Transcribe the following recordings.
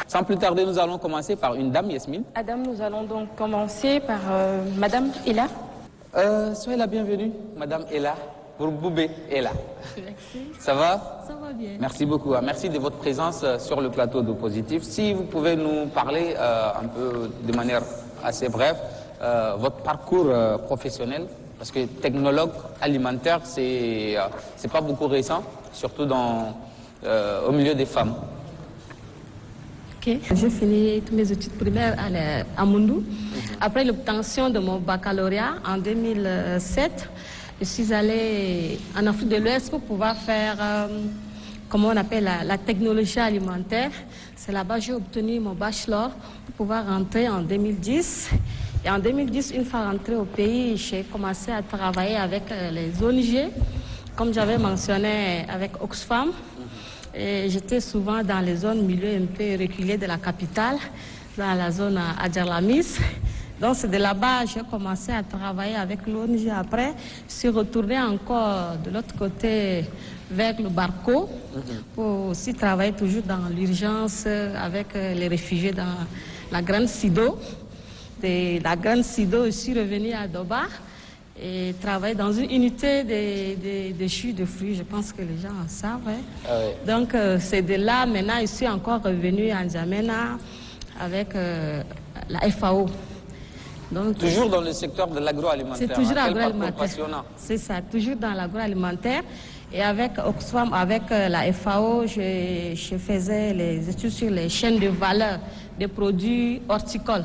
Sans plus tarder, nous allons commencer par une dame, Yasmine. Adam, nous allons donc commencer par Madame Ella. Soyez la bienvenue, Madame Ella, pour Boubé Ella. Merci. Ça va? Ça va bien. Merci beaucoup. Merci de votre présence sur le plateau de Positif. Si vous pouvez nous parler un peu de manière assez brève, votre parcours professionnel, parce que technologue alimentaire, c'est pas beaucoup récent, surtout au milieu des femmes. Ok, j'ai fini toutes mes études primaires à Moundou. Après l'obtention de mon baccalauréat en 2007, je suis allée en Afrique de l'Ouest pour pouvoir faire, comment on appelle, la technologie alimentaire. C'est là-bas que j'ai obtenu mon bachelor pour pouvoir rentrer en 2010. Et en 2010, une fois rentrée au pays, j'ai commencé à travailler avec les ONG, comme j'avais mentionné avec Oxfam. Et j'étais souvent dans les zones milieu un peu reculées de la capitale, dans la zone Adjalamis. Donc c'est de là-bas que j'ai commencé à travailler avec l'ONG. Après, je suis retournée encore de l'autre côté vers le Barco pour aussi travailler toujours dans l'urgence avec les réfugiés dans la Grande Sido. De la Grande Sido, je suis revenue à Doba et travailler dans une unité de jus de fruits. Je pense que les gens en savent. Hein. Ah ouais. Donc c'est de là, maintenant, je suis encore revenue à N'Djamena avec la FAO. Donc, Toujours dans le secteur de l'agroalimentaire. c'est toujours hein. Quel parcours agroalimentaire. passionnant. C'est ça, toujours dans l'agroalimentaire. Et avec Oxfam, avec la FAO, je faisais les études sur les chaînes de valeur des produits horticoles.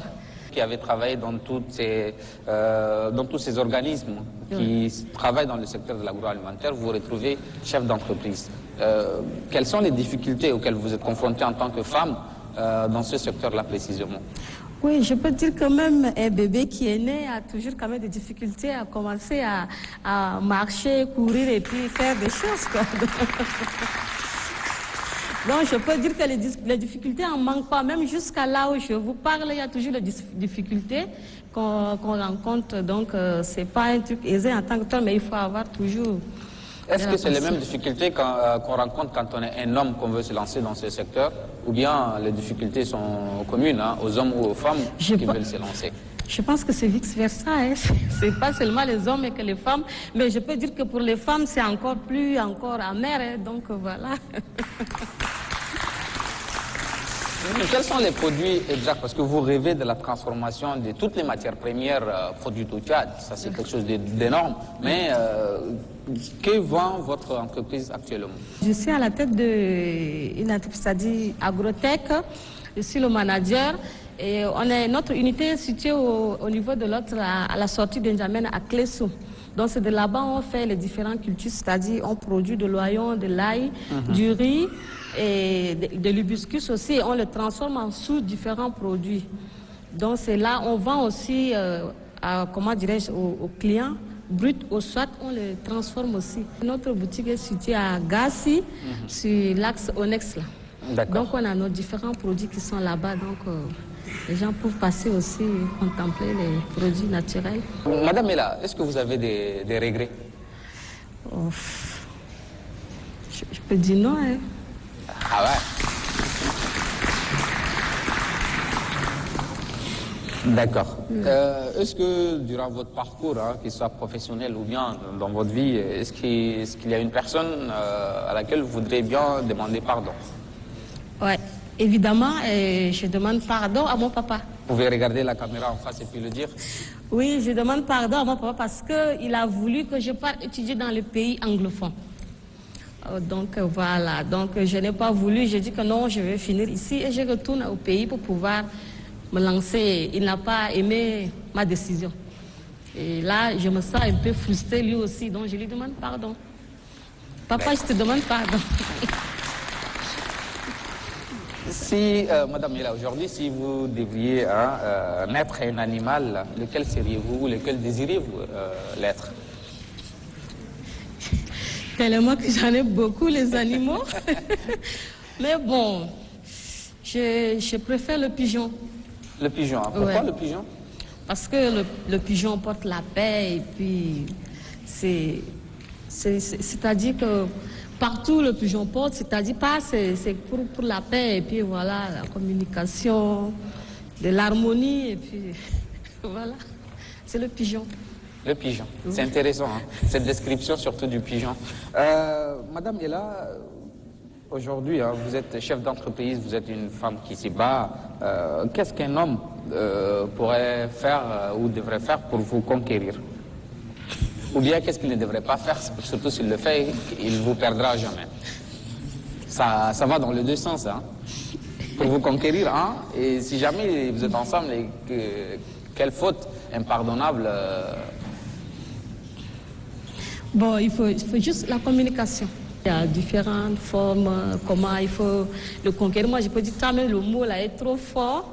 Qui avait travaillé dans tous ces organismes qui travaillent dans le secteur de l'agroalimentaire, vous vous retrouvez chef d'entreprise. Quelles sont les difficultés auxquelles vous êtes confronté en tant que femme dans ce secteur-là précisément? Oui, je peux dire que même un bébé qui est né a toujours quand même des difficultés à commencer à marcher, courir et puis faire des choses, quoi. Donc je peux dire que les difficultés en manquent pas. Même jusqu'à là où je vous parle, il y a toujours des difficultés qu'on rencontre. Donc c'est pas un truc aisé en tant que tel, mais il faut avoir toujours... Est-ce que c'est les mêmes difficultés qu'on rencontre quand on est un homme qu'on veut se lancer dans ce secteur? Ou bien les difficultés sont communes aux hommes ou aux femmes qui veulent se lancer? Je pense que c'est vice-versa. Hein. C'est pas seulement les hommes et que les femmes. Mais je peux dire que pour les femmes, c'est encore amer. Hein. Donc voilà. Quels sont les produits exacts? Parce que vous rêvez de la transformation de toutes les matières premières produites au Tchad. Ça, c'est quelque chose d'énorme. Mais que vend votre entreprise actuellement? Je suis à la tête d'une entreprise, c'est-à-dire Agrotech. Je suis le manager. Et notre unité est située au niveau de l'autre, à la sortie de N'Djamena, à Clessou. Donc c'est de là-bas on fait les différentes cultures, c'est-à-dire on produit de l'oignon, de l'ail, du riz et de l'hibiscus aussi. On le transforme en sous différents produits. Donc c'est là on vend aussi, comment dirais-je, aux clients brut ou soit on le transforme aussi. Notre boutique est située à Gassi, sur l'axe Onex là. Donc on a nos différents produits qui sont là-bas. Donc les gens peuvent passer aussi, contempler les produits naturels. Madame Ella, est-ce que vous avez des regrets? Oh, je peux dire non. Hein. Ah ouais? D'accord. Est-ce que durant votre parcours, qu'il soit professionnel ou bien dans votre vie, est-ce qu'il y a une personne à laquelle vous voudrez bien demander pardon? Ouais. Évidemment, je demande pardon à mon papa. Vous pouvez regarder la caméra en face et puis le dire? Oui, je demande pardon à mon papa parce qu'il a voulu que je parte étudier dans le pays anglophone. Donc voilà, donc je n'ai pas voulu, j'ai dit que non, je vais finir ici et je retourne au pays pour pouvoir me lancer. Il n'a pas aimé ma décision. Et là, je me sens un peu frustrée lui aussi, donc je lui demande pardon. Papa, je te demande pardon. Si, Madame Ella, aujourd'hui, si vous devriez naître un animal, lequel seriez-vous ou lequel désirez-vous l'être? Tellement que j'en ai beaucoup, les animaux. Mais bon, je préfère le pigeon. Le pigeon, hein. Pourquoi le pigeon? Parce que le pigeon porte la paix et puis c'est-à-dire que partout le pigeon porte, c'est-à-dire pas, c'est pour la paix, et puis voilà, la communication, de l'harmonie, et puis voilà, c'est le pigeon. Le pigeon, c'est intéressant, hein, cette description surtout du pigeon. Madame Ella, aujourd'hui, hein, vous êtes chef d'entreprise, vous êtes une femme qui s'y bat. Qu'est-ce qu'un homme pourrait faire ou devrait faire pour vous conquérir? Ou bien qu'est-ce qu'il ne devrait pas faire, surtout s'il le fait, il ne vous perdra jamais. Ça va dans les deux sens, hein. Pour vous conquérir, hein, et si jamais vous êtes ensemble, et quelle faute impardonnable Bon, il faut juste la communication. Il y a différentes formes, comment il faut le conquérir. Moi, je peux dire que le mot là est trop fort,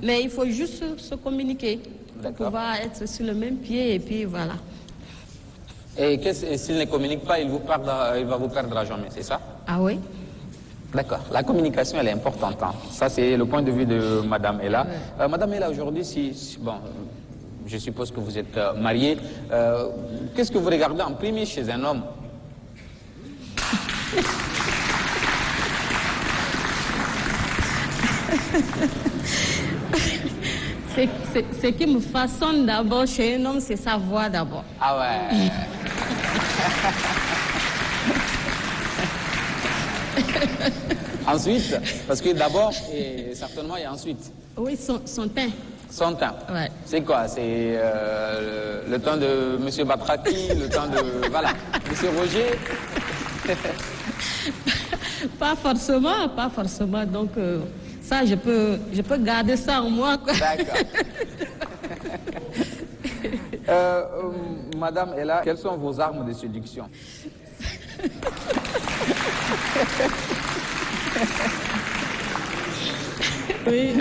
mais il faut juste se communiquer pour pouvoir être sur le même pied, et puis voilà. Et s'il ne communique pas, il va vous perdre à jamais, c'est ça? Ah oui? D'accord. La communication, elle est importante, hein. Ça, c'est le point de vue de Madame Ella. Ouais. Madame Ella, aujourd'hui, bon, je suppose que vous êtes mariée. Qu'est-ce que vous regardez en premier chez un homme? Ce qui me façonne d'abord chez un homme, c'est sa voix d'abord. Ah ouais. Ensuite, parce que d'abord, et certainement, il y a ensuite. Oui, son teint. Son teint. Ouais. C'est quoi? C'est le temps de M. Batraki, le temps de... Voilà, M. Roger. Pas forcément. Donc, ça, je peux garder ça en moi, quoi. D'accord. Madame Ella, quelles sont vos armes de séduction? Oui.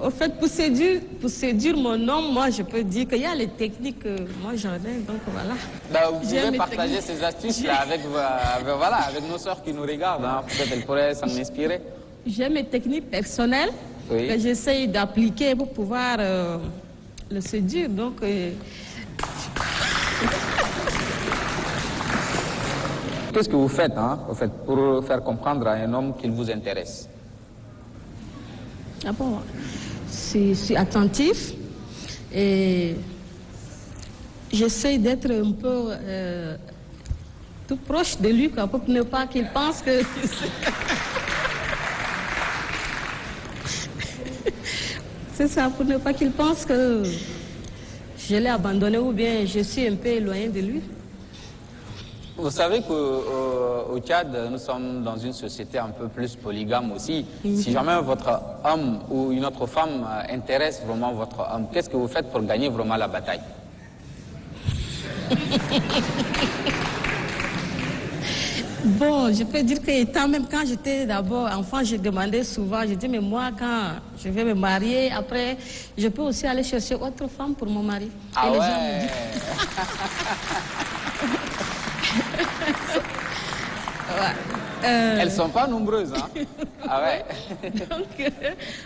Au fait, pour séduire mon homme, moi, je peux dire qu'il y a les techniques, moi j'en ai, donc voilà. Ben, vous pouvez partager ces astuces-là avec nos sœurs qui nous regardent, hein. Peut-être elles pourraient s'en inspirer. J'ai mes techniques personnelles que j'essaye d'appliquer pour pouvoir le séduire, donc... Qu'est-ce que vous faites, hein, en fait, pour faire comprendre à un homme qu'il vous intéresse? Ah bon, je suis attentif et j'essaie d'être un peu tout proche de lui, quoi, pour ne pas qu'il pense que... C'est ça, pour ne pas qu'il pense que je l'ai abandonné ou bien je suis un peu éloigné de lui. Vous savez qu'au Tchad, nous sommes dans une société un peu plus polygame aussi. Si jamais votre homme ou une autre femme intéresse vraiment votre homme, qu'est-ce que vous faites pour gagner vraiment la bataille? Bon, je peux dire que même quand j'étais d'abord enfant, j'ai demandé souvent, j'ai dit, mais moi, quand je vais me marier, après, je peux aussi aller chercher autre femme pour mon mari. Ah et les ouais. gens me disent... Elles sont pas nombreuses, hein? Ah ouais. Donc,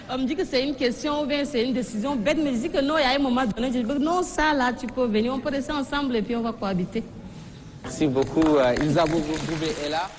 on me dit que c'est une question ou bien c'est une décision bête, mais je dis que non, il y a un moment donné, je dis non, ça là, tu peux venir, on peut rester ensemble et puis on va cohabiter. Merci beaucoup, Ilza Boubé est là.